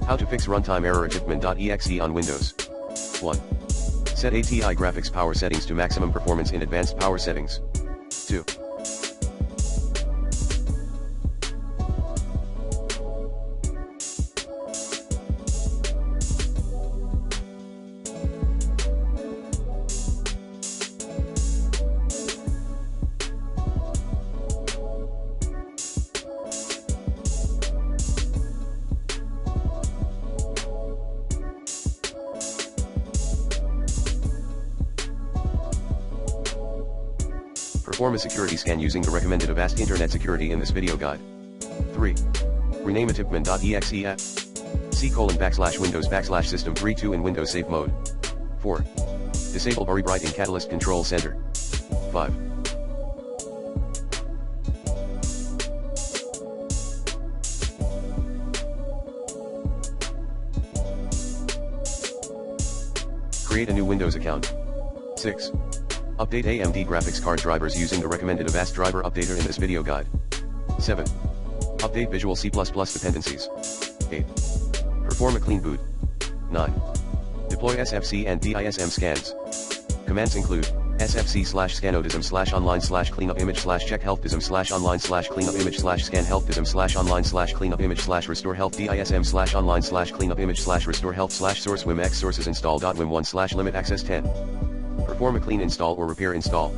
How to fix runtime error Atibtmon.exe on Windows. 1. Set ATI graphics power settings to maximum performance in advanced power settings. 2. Perform a security scan using the recommended Avast Internet Security in this video guide. 3. Rename Atibtmon.exe at C:\Windows\System32 in Windows Safe Mode. 4. Disable Very Bright in Catalyst Control Center. 5. Create a new Windows account. 6. Update AMD graphics card drivers using the recommended Avast driver updater in this video guide. 7. Update Visual C++ dependencies. 8. Perform a clean boot. 9. Deploy SFC and DISM scans. Commands include sfc/scanodism/online/cleanupimage/check health dism/online/cleanupimage/scan health dism/online/cleanupimage/restore health dism/online/cleanupimage/restore health/source wim x sources install.win1/limit access 10. Perform a clean install or repair install.